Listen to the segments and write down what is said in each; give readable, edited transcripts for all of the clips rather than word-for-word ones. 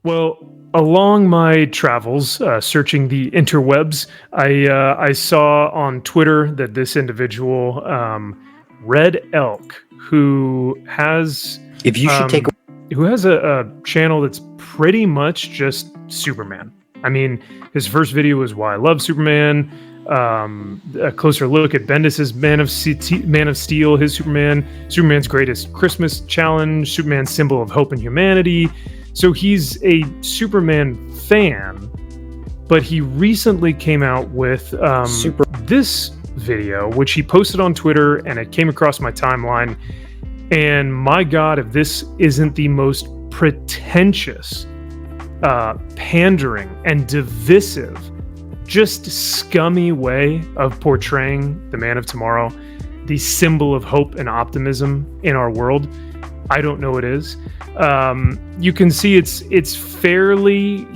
Well, along my travels, searching the interwebs, I saw on Twitter that this individual, Red Elk, who has If you should take who has a channel that's pretty much just Superman. I mean, his first video was "Why I Love Superman." A closer look at Bendis's Man of Steel, his Superman, Superman's Greatest Christmas Challenge, Superman's Symbol of Hope and Humanity. So he's a Superman fan, but he recently came out with this video, which he posted on Twitter, and it came across my timeline. And my God, if this isn't the most pretentious, pandering, and divisive, just scummy way of portraying the Man of Tomorrow, the symbol of hope and optimism in our world, I don't know what it is. You can see it's fairly,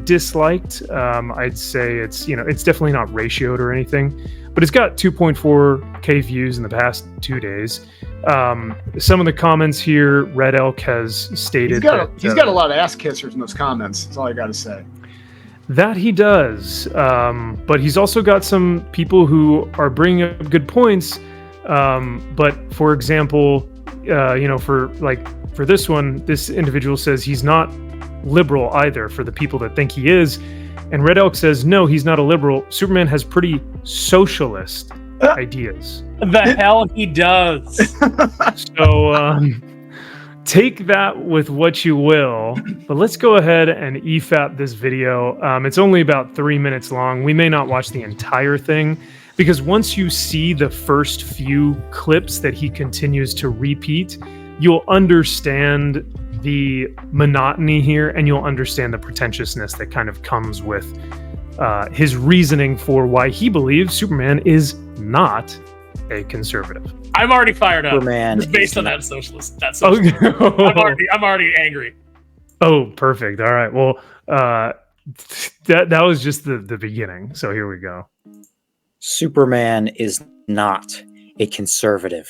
disliked. I'd say it's definitely not ratioed or anything, but it's got 2.4K views in the past 2 days. Some of the comments here, Red Elk has stated he's got a lot of ass kissers in those comments. That's all I got to say. That he does, but he's also got some people who are bringing up good points. But for example, for this one, this individual says he's not liberal either for the people that think he is. And Red Elk says, no, he's not a liberal. Superman has pretty socialist ideas. The hell he does. So take that with what you will, but let's go ahead and EFAP this video. It's only about 3 minutes long. We may not watch the entire thing, because once you see the first few clips that he continues to repeat, you'll understand the monotony here, and you'll understand the pretentiousness that kind of comes with his reasoning for why he believes Superman is not a conservative. I'm already fired up. Superman it's based on that socialist. That's socialist. I'm already angry. Oh, perfect. All right. Well, that was just the beginning. So here we go. Superman is not a conservative.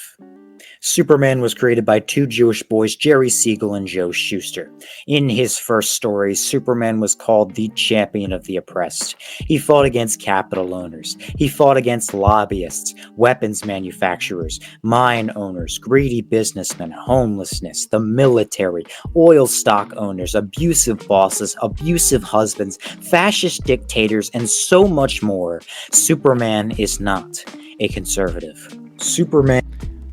Superman was created by two Jewish boys, Jerry Siegel and Joe Shuster. In his first story, Superman was called the champion of the oppressed. He fought against capital owners. He fought against lobbyists, weapons manufacturers, mine owners, greedy businessmen, homelessness, the military, oil stock owners, abusive bosses, abusive husbands, fascist dictators, and so much more. Superman is not a conservative. Superman.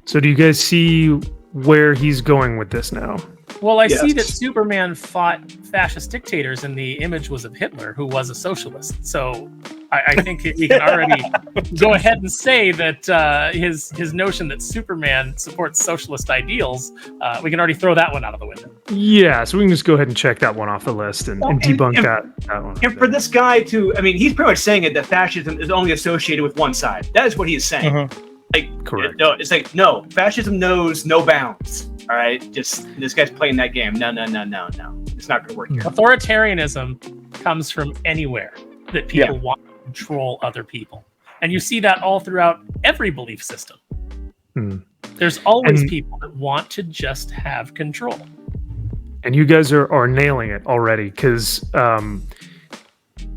So do you guys see where he's going with this now? Well, I see that Superman fought fascist dictators, and the image was of Hitler, who was a socialist. So I think we can already go ahead and say that his notion that Superman supports socialist ideals, we can already throw that one out of the window. Yeah, so we can just go ahead and check that one off the list and debunk that one. And for this guy to, he's pretty much saying it that fascism is only associated with one side. That is what he is saying. Mm-hmm. Correct. It's like, no, fascism knows no bounds. All right, just this guy's playing that game. No. It's not going to work here. Authoritarianism comes from anywhere that people want to control other people. And you see that all throughout every belief system. There's always people that want to just have control. And you guys are nailing it already, because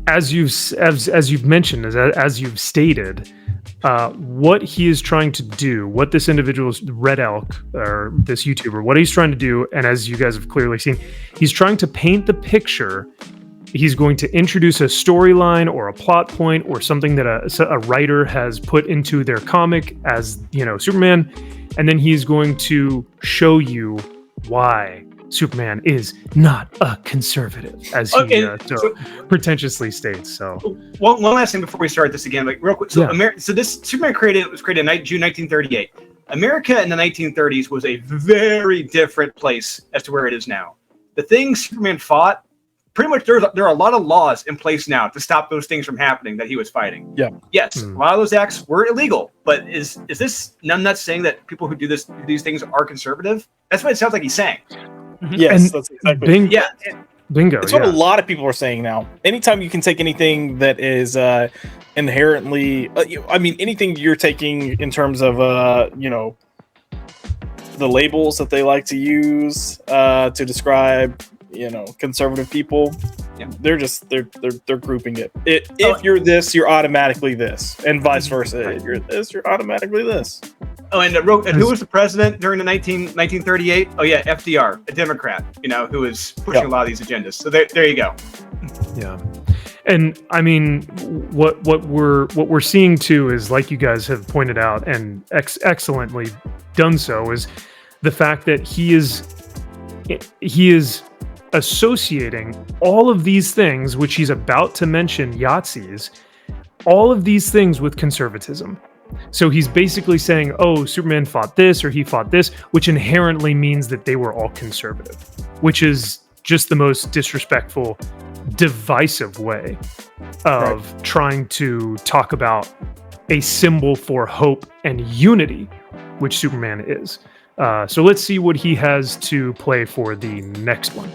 as you've mentioned, as you've stated, what he is trying to do, what this individual's Red Elk, or this YouTuber, what he's trying to do, and as you guys have clearly seen, he's trying to paint the picture. He's going to introduce a storyline or a plot point or something that a writer has put into their comic as, Superman, and then he's going to show you why Superman is not a conservative, as he pretentiously states. So, one last thing before we start this again, real quick. So, this Superman was created in June 1938. America in the 1930s was a very different place as to where it is now. The things Superman fought, pretty much there are a lot of laws in place now to stop those things from happening that he was fighting. Yeah. Yes, a lot of those acts were illegal, but is this not saying that people who do these things are conservative? That's what it sounds like he's saying. Yes, that's exactly. Bingo. It's what a lot of people are saying now. Anytime you can take anything that is inherently, anything you're taking in terms of, the labels that they like to use to describe, conservative people. Yeah. They're grouping it. If you're this, you're automatically this, and vice versa. If you're this, you're automatically this. Oh, and who was the president during the 1938? Oh yeah, FDR, a Democrat. Who was pushing a lot of these agendas. So there you go. Yeah. And I mean, what we're seeing too is, like you guys have pointed out and excellently done so, is the fact that he is associating all of these things, which he's about to mention, Yahtzees, all of these things with conservatism. So he's basically saying, oh, Superman fought this or he fought this, which inherently means that they were all conservative, which is just the most disrespectful, divisive way of trying to talk about a symbol for hope and unity, which Superman is. So let's see what he has to play for the next one.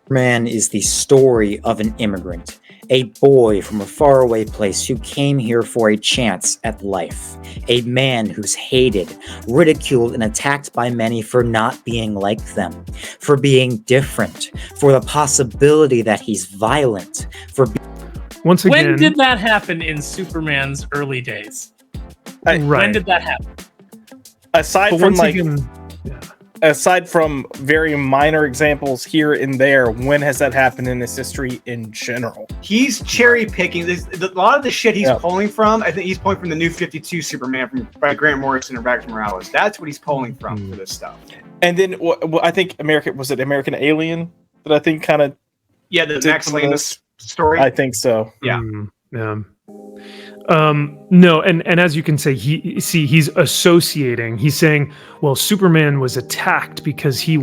Superman is the story of an immigrant, a boy from a faraway place who came here for a chance at life, a man who's hated, ridiculed, and attacked by many for not being like them, for being different, for the possibility that he's violent, for Once again, when did that happen in Superman's early days? When did that happen? Aside from very minor examples here and there, when has that happened in his history in general? He's cherry picking. A lot of the shit he's pulling from, I think he's pulling from the New 52 Superman by Grant Morrison and Rex Morales. That's what he's pulling from for this stuff. And then I think American Alien that I think kind of the Max Landis story. I think so. Yeah. No, and as you can say, he's associating. He's saying, well, Superman was attacked because he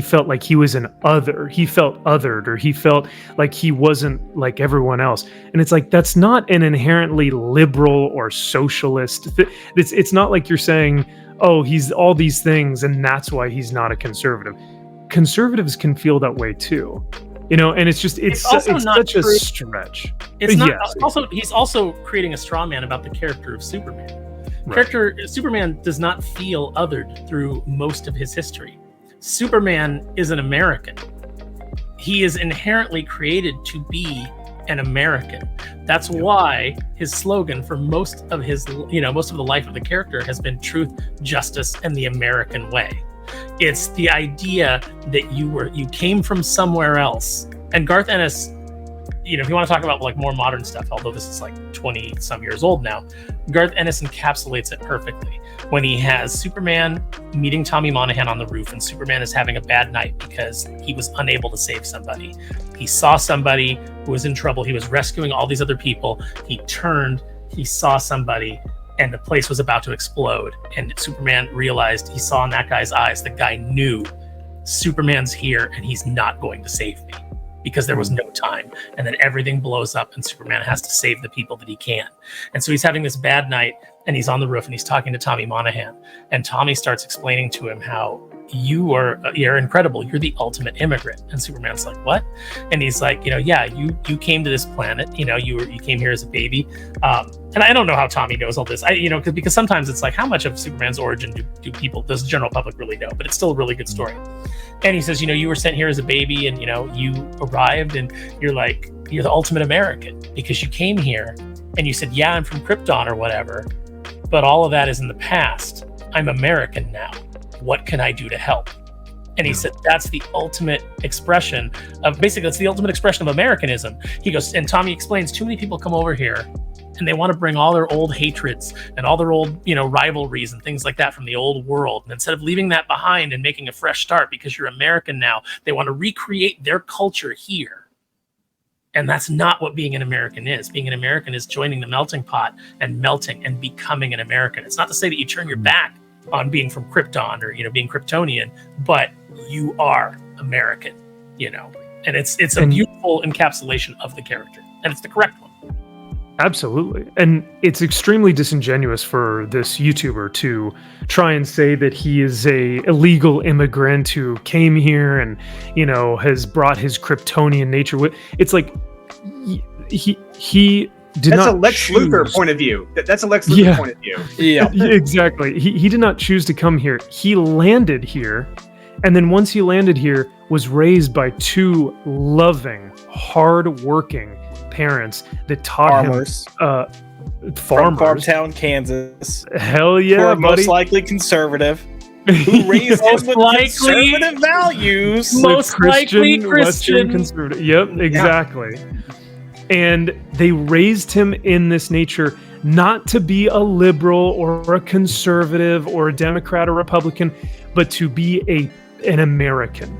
felt like he was an other. He felt othered, or he felt like he wasn't like everyone else. And it's like, that's not an inherently liberal or socialist. It's not like you're saying, oh, he's all these things and that's why he's not a conservative. Conservatives can feel that way too. And it's such a stretch. It's not. Also, he's also creating a straw man about the character of Superman. Superman does not feel othered through most of his history. Superman is an American. He is inherently created to be an American. That's why his slogan for most of the life of the character has been truth, justice, and the American way. It's the idea that you came from somewhere else. And Garth Ennis, if you want to talk about like more modern stuff, although this is like 20 some years old now, Garth Ennis encapsulates it perfectly when he has Superman meeting Tommy Monahan on the roof, and Superman is having a bad night because he was unable to save somebody. He saw somebody who was in trouble. He was rescuing all these other people. He turned, he saw somebody, and the place was about to explode. And Superman realized, he saw in that guy's eyes, the guy knew Superman's here and he's not going to save me, because there was no time. And then everything blows up and Superman has to save the people that he can. And so he's having this bad night and he's on the roof and he's talking to Tommy Monahan. And Tommy starts explaining to him how you're incredible. You're the ultimate immigrant. And Superman's like, what? And he's like, you came to this planet, you came here as a baby. And I don't know how Tommy knows all this. Because sometimes it's like, how much of Superman's origin does the general public really know? But it's still a really good story. And he says, you were sent here as a baby and, you arrived and you're the ultimate American because you came here and you said, yeah, I'm from Krypton or whatever, but all of that is in the past. I'm American now. What can I do to help? And he said, that's the ultimate expression of Americanism. He goes, and Tommy explains, too many people come over here and they want to bring all their old hatreds and all their old, rivalries and things like that from the old world. And instead of leaving that behind and making a fresh start because you're American now, they want to recreate their culture here. And that's not what being an American is. Being an American is joining the melting pot and melting and becoming an American. It's not to say that you turn your back on being from Krypton or, being Kryptonian, but you are American, and it's a beautiful encapsulation of the character, and it's the correct one. Absolutely. And it's extremely disingenuous for this YouTuber to try and say that he is a illegal immigrant who came here and, has brought his Kryptonian nature with. It's like he did That's not a Lex choose. Luthor point of view. That's a Lex Luthor point of view. Yeah. Exactly. He did not choose to come here. He landed here And then once he landed here, was raised by two loving, hard-working parents that taught him From farmers. Farmtown, Kansas. Hell Who yeah, are buddy. most likely conservative. Who raised him with conservative values. Most likely Western Christian. conservative. Yep, exactly. And they raised him in this nature not to be a liberal or a conservative or a Democrat or Republican, but to be an American.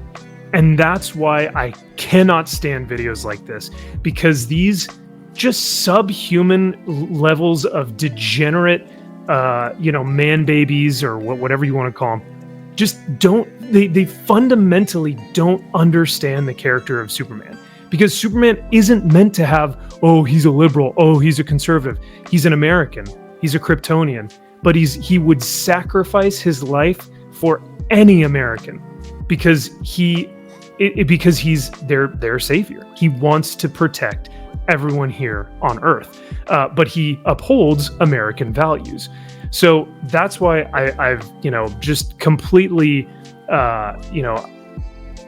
And that's why I cannot stand videos like this, because these just subhuman levels of degenerate, man babies or whatever you want to call them, just they fundamentally don't understand the character of Superman. Because Superman isn't meant to have, oh, he's a liberal, oh, he's a conservative. He's an American, he's a Kryptonian, but he would sacrifice his life for any American because he's their savior. He wants to protect everyone here on Earth, but he upholds American values. So that's why I've just completely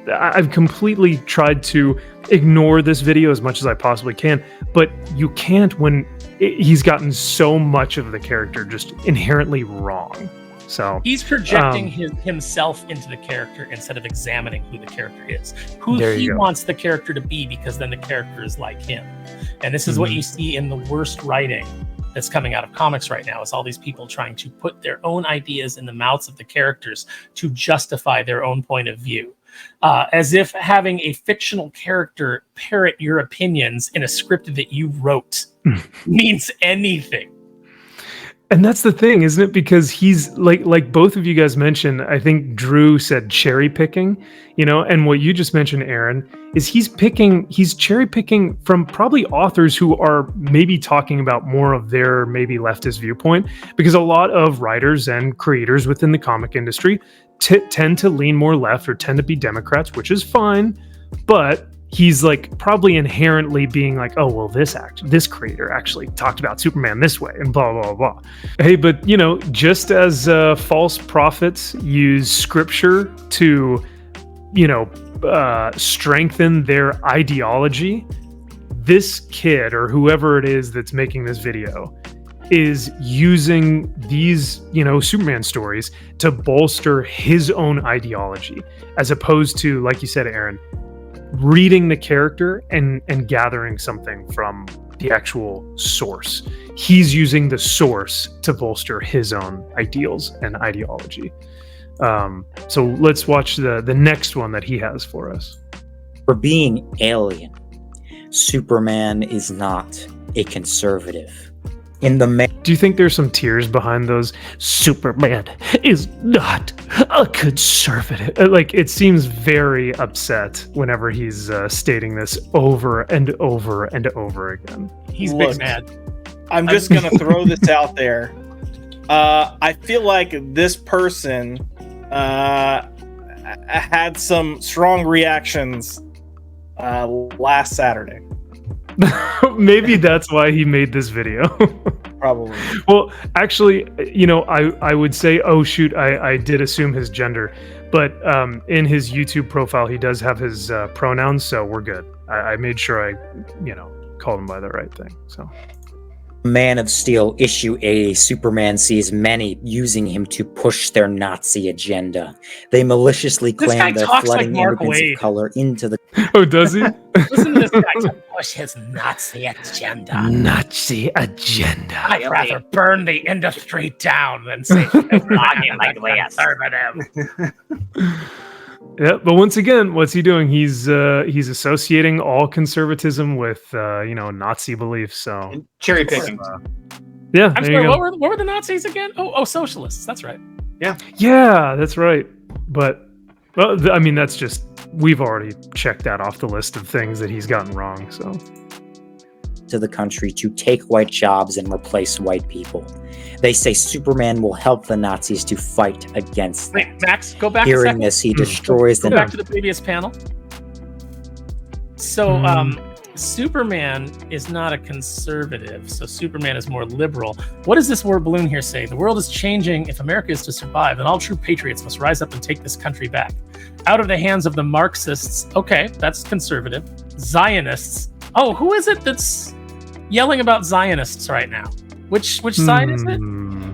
I've completely tried to ignore this video as much as I possibly can, but you can't when he's gotten so much of the character just inherently wrong. So he's projecting himself into the character instead of examining who the character is, who he wants the character to be, because then the character is like him. And this is what you see in the worst writing that's coming out of comics right now, is all these people trying to put their own ideas in the mouths of the characters to justify their own point of view. As if having a fictional character parrot your opinions in a script that you wrote means anything. And that's the thing, isn't it? Because he's like both of you guys mentioned, I think Drew said cherry picking, and what you just mentioned, Aaron, is he's cherry picking from probably authors who are maybe talking about more of their maybe leftist viewpoint, because a lot of writers and creators within the comic industry tend to lean more left or tend to be Democrats, which is fine, but he's like probably inherently being like, oh, well, this creator actually talked about Superman this way and blah, blah, blah. Hey, but just as false prophets use scripture to, strengthen their ideology, this kid or whoever it is that's making this video is using these, Superman stories to bolster his own ideology, as opposed to, like you said, Aaron, reading the character and gathering something from the actual source. He's using the source to bolster his own ideals and ideology. So let's watch the next one that he has for us. For being alien, Superman is not a conservative. Do you think there's some tears behind those? Superman is not a conservative. Like, it seems very upset whenever he's stating this over and over and over again. He's big mad. I'm just going to throw this out there. I feel like this person had some strong reactions last Saturday. Maybe that's why he made this video. Probably. Well, actually, I would say, oh shoot, I did assume his gender, but in his YouTube profile, he does have his pronouns, so we're good. I made sure I, called him by the right thing. So. Man of Steel issue 80, Superman sees many using him to push their Nazi agenda. They maliciously claim they're flooding immigrants of color into the... Oh, does he? Listen to this guy to push his Nazi agenda. Nazi agenda. I'd rather burn the industry down than say blogging like conservative. Yeah, but once again, what's he doing? He's associating all conservatism with Nazi beliefs. So and cherry picking. Yeah, I'm sorry. What were the Nazis again? Oh, socialists. That's right. Yeah, that's right. But that's just, we've already checked that off the list of things that he's gotten wrong. So to the country to take white jobs and replace white people. They say Superman will help the Nazis to fight against them. Wait, Max, go back Hearing this, he destroys Go back to the previous panel. So, Superman is not a conservative, so Superman is more liberal. What does this word balloon here say? The world is changing. If America is to survive, then all true patriots must rise up and take this country back. Out of the hands of the Marxists. Okay, that's conservative. Zionists. Oh, who is it that's yelling about Zionists right now? Which side is it?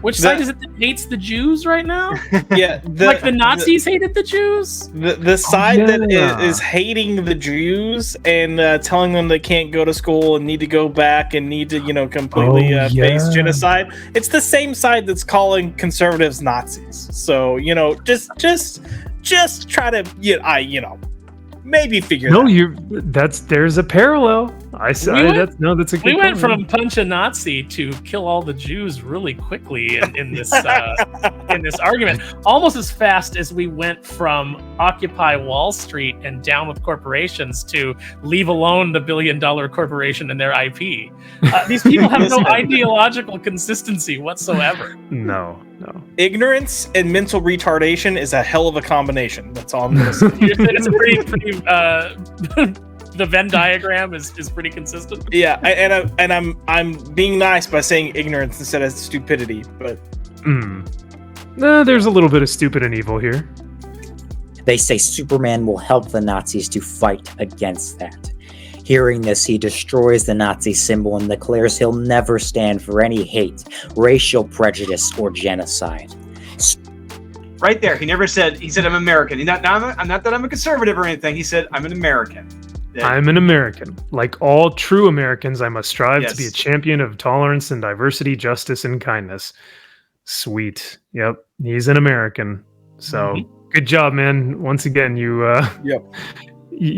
Which side is it that hates the Jews right now? Yeah, like the Nazis hated the Jews? The side that is hating the Jews and telling them they can't go to school and need to go back and need to, completely face genocide. It's the same side that's calling conservatives Nazis. So, just try to, maybe figure that out. There's a parallel. That's a good We went point. from punch a Nazi to kill all the Jews really quickly in this in this argument, almost as fast as we went from Occupy Wall Street and down with corporations to leave alone the $1 billion corporation and their IP. These people have no ideological consistency whatsoever. No. Ignorance and mental retardation is a hell of a combination. That's all I'm going to say. It's pretty the Venn diagram is pretty consistent. Yeah, and I'm being nice by saying ignorance instead of stupidity, but there's a little bit of stupid and evil here. They say Superman will help the Nazis to fight against that. Hearing this, he destroys the Nazi symbol and declares he'll never stand for any hate, racial prejudice, or genocide. Right there, he said I'm American. I'm not that I'm a conservative or anything. He said I'm an American. I'm an American. Like all true Americans, I must strive Yes. to be a champion of tolerance and diversity, justice, and kindness. Sweet. Yep. He's an American. So good job, man. Once again, you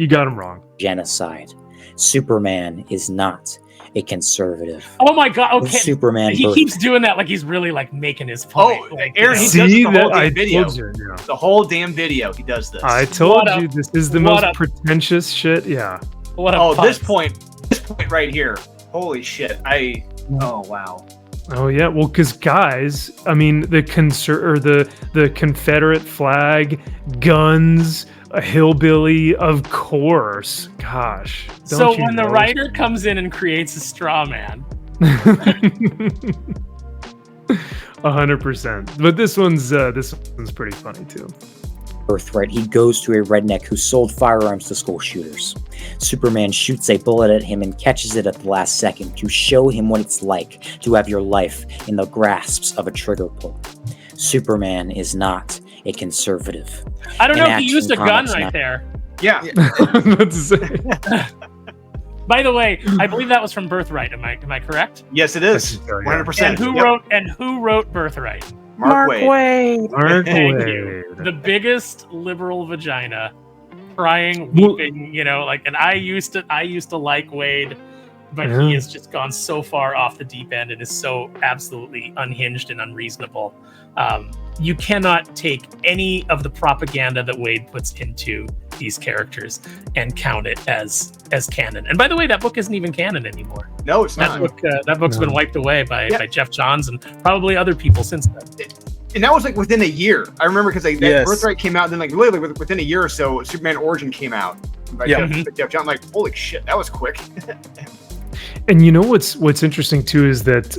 got him wrong. Genocide. Superman is not a conservative. Oh my god, okay. Superman he birth. keeps doing that like he's really like making his point. Aaron, he does See the whole that? I damn video. told you. Yeah. The whole damn video, he does this. I told What you this is the what most pretentious shit. Yeah. What a this punt. point right here. Holy shit. Oh wow. Oh yeah. Well, because guys, I mean, the Confederate flag, guns, a hillbilly, of course. Gosh. So when the writer comes in and creates a straw man, 100%. But this one's pretty funny too. Birthright, he goes to a redneck who sold firearms to school shooters. Superman shoots a bullet at him and catches it at the last second to show him what it's like to have your life in the grasps of a trigger pull. Superman is not a conservative. I don't know if he Action used a gun Comics right not- there. Yeah. By the way, I believe that was from Birthright. Am I correct? Yes, it is. 100%. And who wrote Birthright? Mark Wade. Mark Thank Wade. you. The biggest liberal vagina, crying, Well- weeping. And I used to like Wade, but Yeah. he has just gone so far off the deep end and is so absolutely unhinged and unreasonable. You cannot take any of the propaganda that Wade puts into these characters and count it as canon. And by the way, that book isn't even canon anymore. No, it's That not. book's been wiped away by Jeff Johns and probably other people since then. And that was like within a year. I remember because that Yes. Birthright came out, and then like literally within a year or so, Superman Origin came out. By Jeff John. I'm like, holy shit, that was quick. And you know what's interesting too is that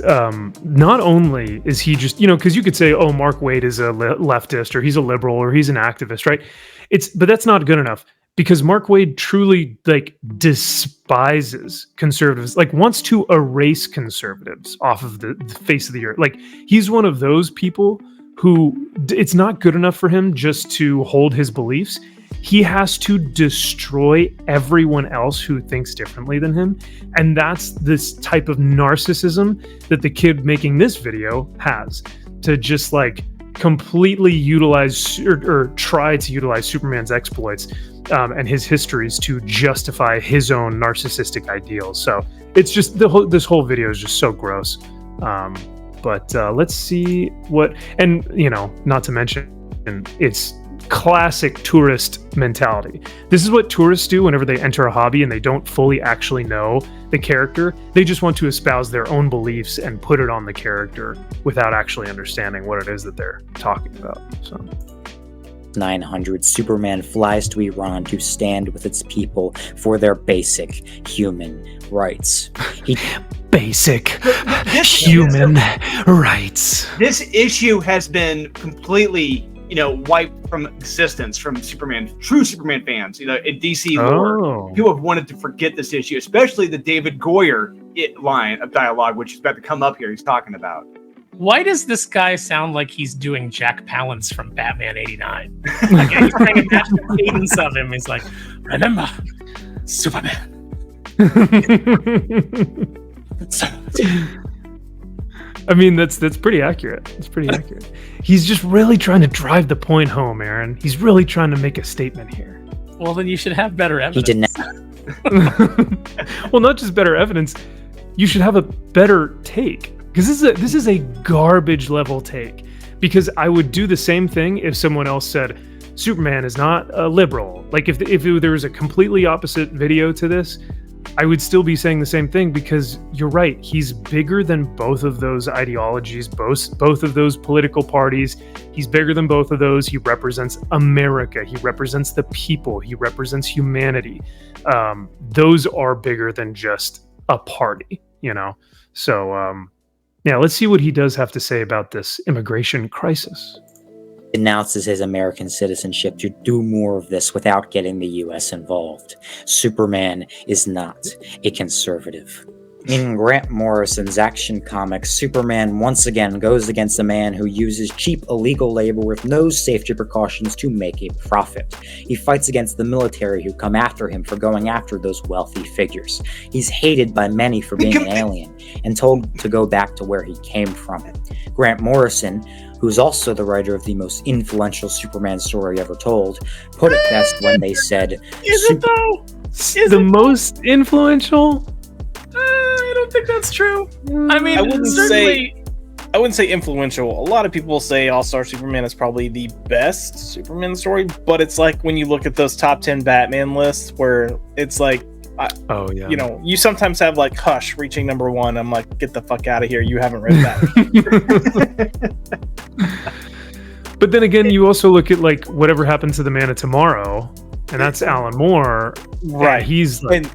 not only is he just, because you could say, oh, Mark Wade is a leftist or he's a liberal or he's an activist, right? But that's not good enough because Mark Wade truly despises conservatives, wants to erase conservatives off of the face of the earth. Like he's one of those people who it's not good enough for him just to hold his beliefs. He has to destroy everyone else who thinks differently than him. And that's this type of narcissism that the kid making this video has, to just completely utilize or try to utilize Superman's exploits and his histories to justify his own narcissistic ideals. So it's just this whole video is just so gross. But let's see what, and not to mention, it's classic tourist mentality. This is what tourists do whenever they enter a hobby and they don't fully actually know the character. They just want to espouse their own beliefs and put it on the character without actually understanding what it is that they're talking about. So 900, Superman flies to Iran to stand with its people for their basic human rights. Basic human rights. This issue has been completely, wiped from existence from true Superman fans. In DC lore, people have wanted to forget this issue, especially the David Goyer line of dialogue, which is about to come up here. He's talking about. Why does this guy sound like he's doing Jack Palance from Batman '89? Like, he's trying to match the cadence of him. He's like, remember, Superman. I mean, that's pretty accurate. It's pretty accurate. He's just really trying to drive the point home, Aaron. He's really trying to make a statement here. Well, then you should have better evidence. He did not. Well, not just better evidence. You should have a better take. Because this is a garbage level take. Because I would do the same thing if someone else said Superman is not a liberal. Like if there was a completely opposite video to this, I would still be saying the same thing, because you're right. He's bigger than both of those ideologies, both of those political parties. He's bigger than both of those. He represents America. He represents the people. He represents humanity. Those are bigger than just a party, So, yeah, let's see what he does have to say about this immigration crisis. Announces his American citizenship to do more of this without getting the US involved. Superman is not a conservative. In Grant Morrison's Action Comics, Superman once again goes against a man who uses cheap illegal labor with no safety precautions to make a profit. He fights against the military who come after him for going after those wealthy figures. He's hated by many for being an alien and told to go back to where he came from. Grant Morrison, who's also the writer of the most influential Superman story ever told, put it best when they said, Is it though? The most influential? I don't think that's true. I mean, I wouldn't certainly... say influential. A lot of people say All-Star Superman is probably the best Superman story, but it's like when you look at those top 10 Batman lists where it's like, you sometimes have like Housh reaching number 1. I'm like, get the fuck out of here. You haven't read that. But then again, you also look at like whatever happened to the Man of Tomorrow, and that's Alan Moore. Right. He's like...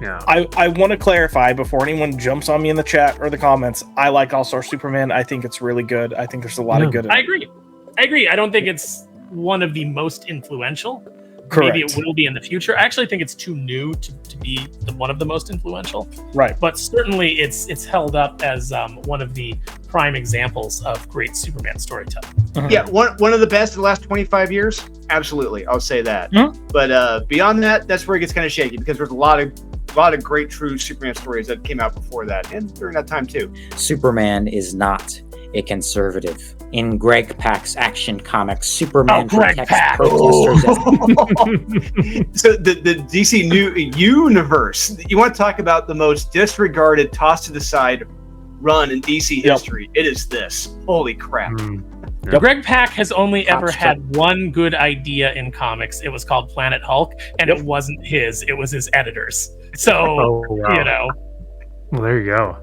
Yeah. I want to clarify before anyone jumps on me in the chat or the comments. I like All-Star Superman. I think it's really good. I think there's a lot of good in it. I agree. I don't think it's one of the most influential. Correct. Maybe it will be in the future. I actually think it's too new to be one of the most influential. Right. But certainly it's held up as one of the prime examples of great Superman storytelling. Mm-hmm. Yeah, one of the best in the last 25 years. Absolutely, I'll say that. Mm-hmm. But beyond that, that's where it gets kind of shaky, because there's a lot of great true Superman stories that came out before that and during that time too. Superman is not a conservative. In Greg Pak's Action Comics, Superman protects protesters. So the DC New Universe, you want to talk about the most disregarded, tossed to the side run in DC history. It is this. Holy crap. Yep. Greg Pak has only ever had one good idea in comics. It was called Planet Hulk, and it wasn't his. It was his editor's. So, Well, there you go.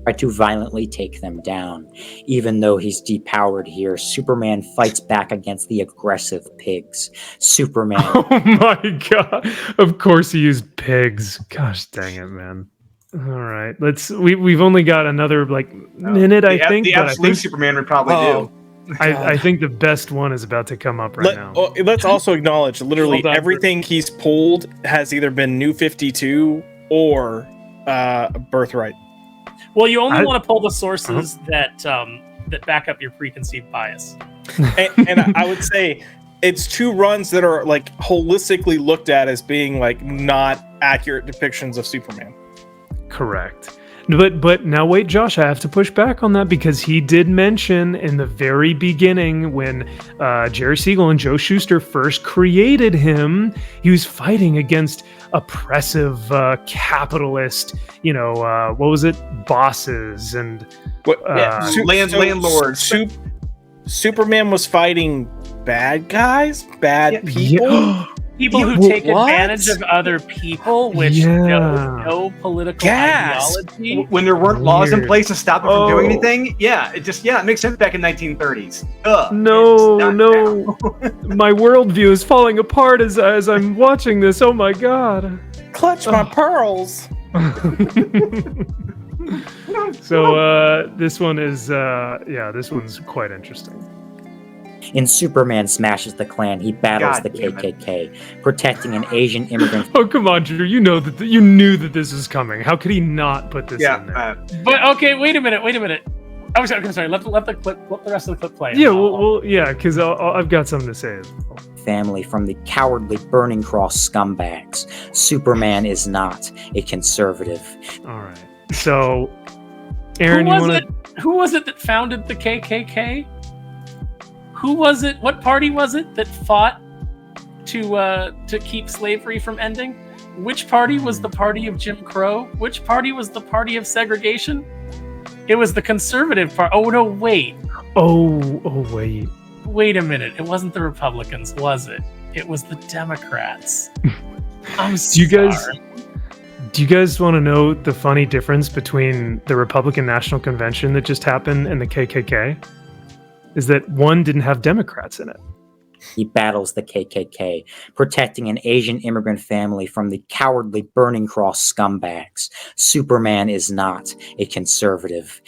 Try to violently take them down. Even though he's depowered here, Superman fights back against the aggressive pigs. Superman. Oh my god. Of course he used pigs. Gosh dang it, man. All right. We've only got another minute, I think. The absolute Superman would probably do. I think the best one is about to come up now. Let's also acknowledge literally everything he's pulled has either been New 52 or Birthright. Well, you only want to pull the sources that back up your preconceived bias. and I would say it's two runs that are like holistically looked at as being like not accurate depictions of Superman. Correct. But now wait, Josh, I have to push back on that, because he did mention in the very beginning when Jerry Siegel and Joe Shuster first created him, he was fighting against oppressive capitalist, what was it? Bosses and landlords. Superman was fighting bad guys, bad people. people who take advantage of other people with no political ideology. When there weren't laws in place to stop it from doing anything, it makes sense back in 1930s. No. My worldview is falling apart as I'm watching this. Oh my god. Clutch my pearls. So this one is this one's quite interesting. In Superman Smashes the Klan, he battles the KKK, protecting an Asian immigrant. Oh, come on, Drew. You know that you knew that this was coming. How could he not put this in there? But okay, wait a minute. I'm sorry. Let the rest of the clip play. Yeah, because I've got something to say. Family from the cowardly Burning Cross scumbags. Superman is not a conservative. All right. So, Aaron, who was it that founded the KKK? Who was it? What party was it that fought to keep slavery from ending? Which party was the party of Jim Crow? Which party was the party of segregation? It was the conservative party. Oh no! Wait. Wait. Wait a minute. It wasn't the Republicans, was it? It was the Democrats. I'm sorry. Do you guys want to know the funny difference between the Republican National Convention that just happened and the KKK? Is that one didn't have Democrats in it. He battles the KKK, protecting an Asian immigrant family from the cowardly Burning Cross scumbags. Superman is not a conservative.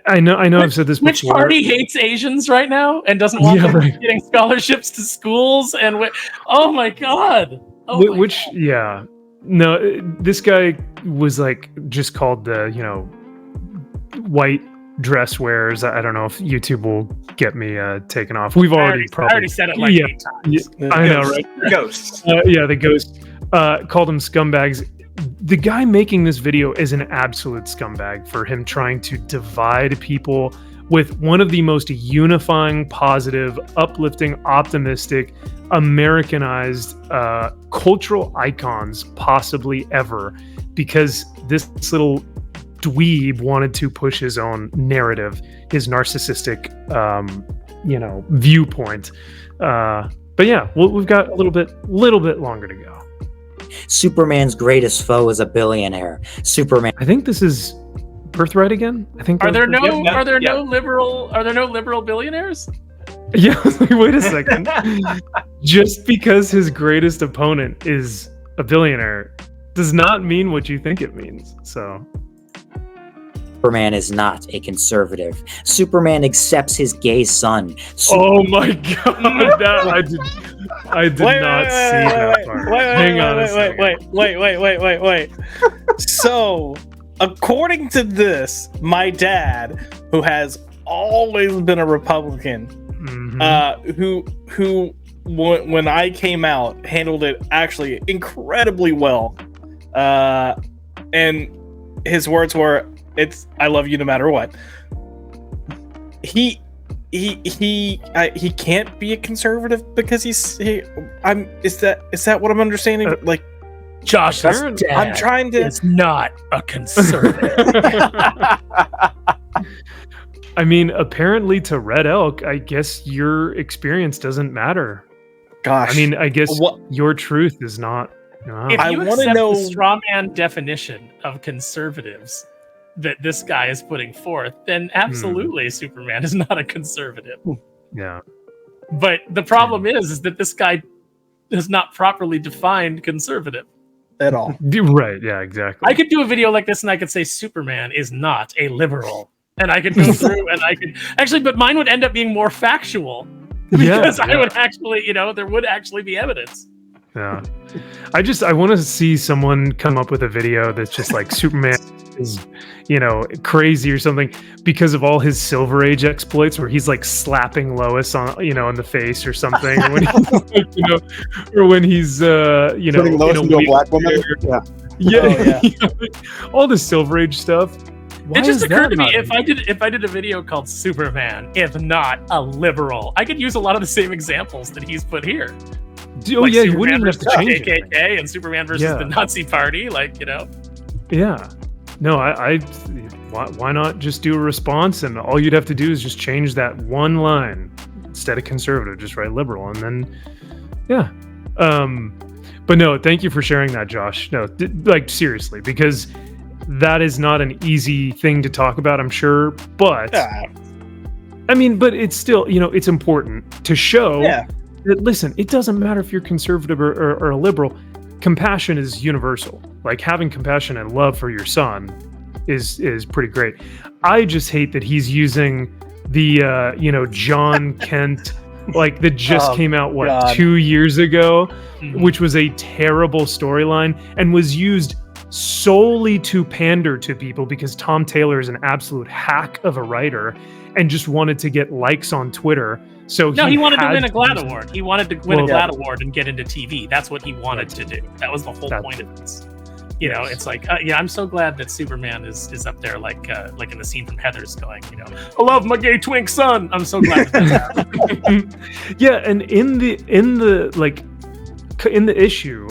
I know I've said this before. Which party hates Asians right now and doesn't want them getting scholarships to schools? And oh my god! No, this guy was just called the white dress wearers. I don't know if YouTube will get me taken off. We've already said it 8 times. I know, right? Ghosts. The ghost called them scumbags. The guy making this video is an absolute scumbag for him trying to divide people with one of the most unifying, positive, uplifting, optimistic, Americanized cultural icons possibly ever, because this little dweeb wanted to push his own narrative, his narcissistic viewpoint. But yeah, we've got a little bit longer to go. Superman's greatest foe is a billionaire. Superman. I think this is Birthright again. I think. Are there no liberal billionaires? Yeah. Wait a second. Just because his greatest opponent is a billionaire does not mean what you think it means. So. Superman is not a conservative. Superman accepts his gay son. Oh my god! I did not see that part. Hang on a second. Wait. So, according to this, my dad, who has always been a Republican, who when I came out, handled it actually incredibly well, and his words were, "I love you no matter what." He can't be a conservative because is that what I'm understanding? Josh's dad I'm trying to. Is not a conservative. I mean, apparently to Red Elk, I guess your experience doesn't matter. Gosh, I mean, I guess your truth is not. If you accept the straw man definition of conservatives that this guy is putting forth, then absolutely Superman is not a conservative. Yeah. But the problem is that this guy has not properly defined conservative at all. Right, yeah, exactly. I could do a video like this and I could say Superman is not a liberal. And I could go through and I could actually, but mine would end up being more factual because I would actually, there would actually be evidence. Yeah. I want to see someone come up with a video that's just like Superman is, crazy or something because of all his Silver Age exploits where he's like slapping Lois on, in the face or something. Or when he's, or when he's, turning Lois into a black woman. Yeah. All the Silver Age stuff. It just occurred to me if I did a video called Superman, if not a liberal, I could use a lot of the same examples that he's put here. Oh yeah, you wouldn't even have to change KKK it. And Superman versus the Nazi Party, Yeah. No, why not just do a response and all you'd have to do is just change that one line instead of conservative, just write liberal, and then But no, thank you for sharing that, Josh. No, like seriously, because that is not an easy thing to talk about, I'm sure. But I mean, but it's still, it's important to show that, listen, it doesn't matter if you're conservative or a liberal. Compassion is universal. Like having compassion and love for your son is pretty great. I just hate that he's using the John Kent, like that just came out 2 years ago, which was a terrible storyline and was used solely to pander to people because Tom Taylor is an absolute hack of a writer and just wanted to get likes on Twitter. So he wanted to win a GLAAD award. He wanted to win a GLAAD award and get into TV. That's what he wanted to do. That was the whole point of this. It's like, I'm so glad that Superman is up there, like in the scene from Heathers, going, I love my gay twink son. I'm so glad that yeah, and in the issue,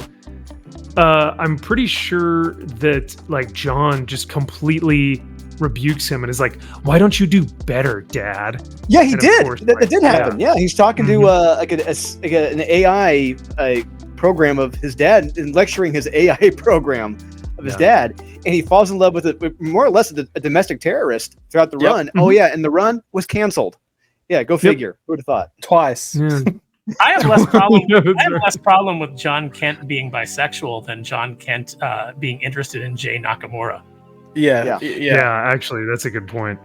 I'm pretty sure that like John just completely rebukes him and is like, "Why don't you do better, Dad?" Yeah, he did. That did happen. Yeah, he's talking to an AI program of his dad and lecturing his AI program of his dad, and he falls in love with more or less a domestic terrorist throughout the run. Oh yeah, and the run was canceled. Yeah, go figure. Who would have thought? Twice. Yeah. I have less problem. I have less problem with John Kent being bisexual than John Kent being interested in Jay Nakamura. Yeah, actually, that's a good point.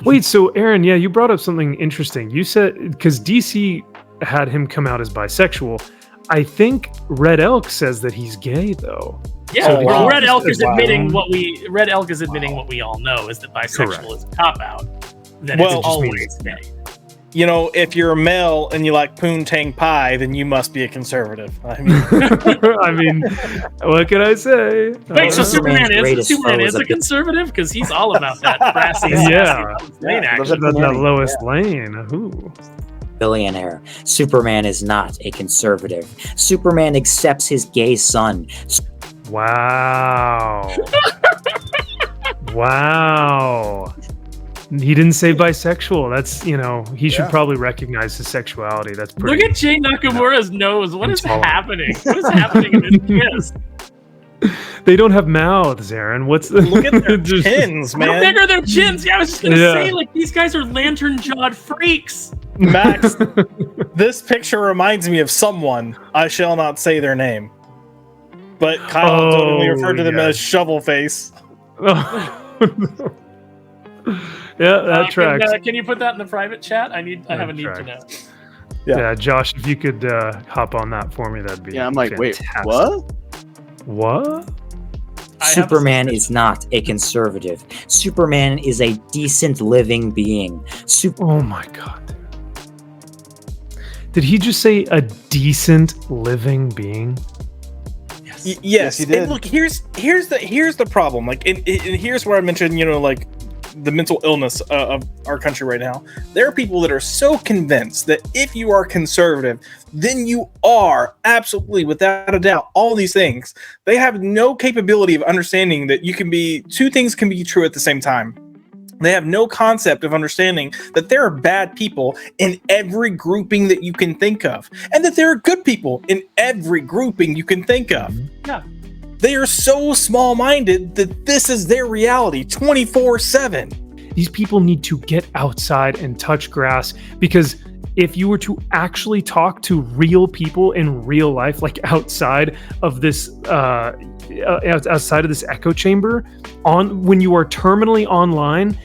Wait, so Aaron, you brought up something interesting. You said, because DC had him come out as bisexual. I think Red Elk says that he's gay, though. Yeah, so Red Elk is admitting what we all know is that bisexual is a cop out. That it's always gay. If you're a male and you like poontang pie, then you must be a conservative. I mean, what can I say? Wait, so Superman is a conservative? Because he's all about that brassy, Lane action. That Lois Lane. Ooh. Billionaire. Superman is not a conservative. Superman accepts his gay son. Wow. Wow. He didn't say bisexual. That's, he should probably recognize his sexuality. That's pretty. Look at Jay Nakamura's nose. What is happening? What is happening in his kiss? They don't have mouths, Aaron. Look at their chins, man. How big are their chins? Yeah, I was just going to say, these guys are lantern-jawed freaks. Max, this picture reminds me of someone. I shall not say their name. But Kyle totally referred to them as Shovel Face. Yeah, that tracks. Can you put that in the private chat? I have a need to know. Yeah, Josh, if you could hop on that for me, that'd be I'm like, fantastic. Wait, what? Superman is not a conservative. Superman is a decent living being. Oh my god. Did he just say a decent living being? Yes, he did. And look, here's the problem. Like, and here's where I mentioned, the mental illness of our country right now. There are people that are so convinced that if you are conservative, then you are absolutely, without a doubt, all these things. They have no capability of understanding that two things can be true at the same time. They have no concept of understanding that there are bad people in every grouping that you can think of, and that there are good people in every grouping you can think of. Yeah. They are so small-minded that this is their reality 24/7. These people need to get outside and touch grass, because if you were to actually talk to real people in real life, like outside of this echo chamber, when you are terminally online,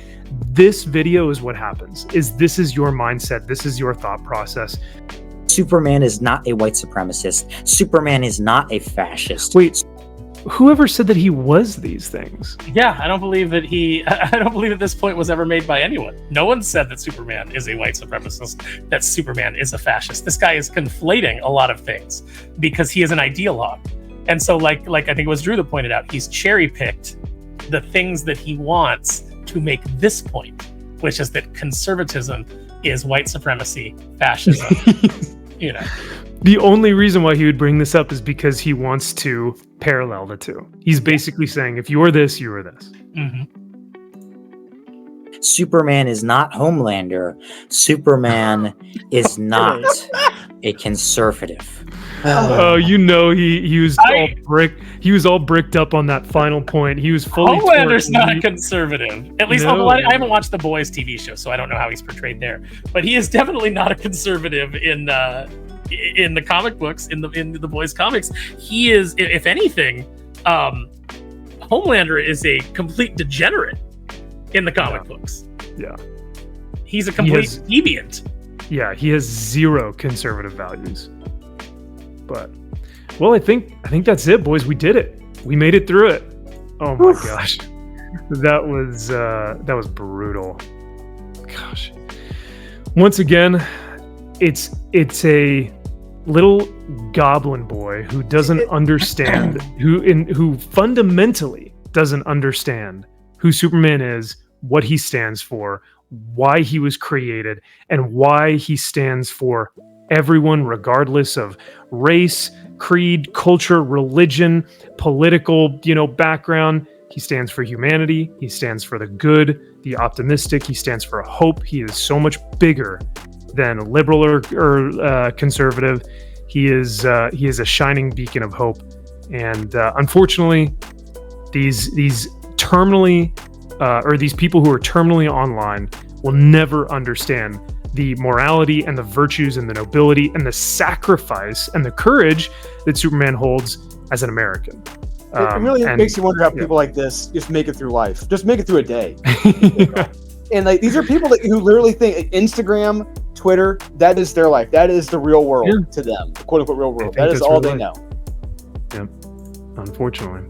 this video is what happens. This is your mindset. This is your thought process. Superman is not a white supremacist. Superman is not a fascist. Wait, whoever said that he was these things? Yeah, I don't believe that this point was ever made by anyone. No one said that Superman is a white supremacist, that Superman is a fascist. This guy is conflating a lot of things because he is an ideologue. And so like I think it was Drew that pointed out, he's cherry-picked the things that he wants to make this point, which is that conservatism is white supremacy, fascism. The only reason why he would bring this up is because he wants to parallel the two. He's basically saying, if you are this, you are this. Mm-hmm. Superman is not Homelander. Superman is not a conservative. Oh, he was all he was all bricked up on that final point. He was fully Homelander's torqued. not conservative. At least, although I haven't watched the Boys TV show, so I don't know how he's portrayed there. But he is definitely not a conservative in the comic books, in the Boys comics. He is, if anything, Homelander is a complete degenerate in the comic books. Yeah. He's a complete deviant. Yeah, he has zero conservative values. But, well, I think that's it, boys. We did it. We made it through it. Oh my gosh, that was brutal. Gosh. Once again, it's a little goblin boy who doesn't understand, who fundamentally doesn't understand who Superman is, what he stands for, why he was created, and why he stands for everyone, regardless of race, creed, culture, religion, political, background. He stands for humanity. He stands for the good, the optimistic. He stands for hope. He is so much bigger than liberal or conservative. He is a shining beacon of hope. And unfortunately, these terminally or these people who are terminally online will never understand the morality and the virtues and the nobility and the sacrifice and the courage that Superman holds as an American. It really makes you wonder how people like this just make it through life, just make it through a day. And like, these are people who literally think Instagram, Twitter, that is their life. That is the real world to them, the quote unquote real world. That is all they know. Yep. Unfortunately.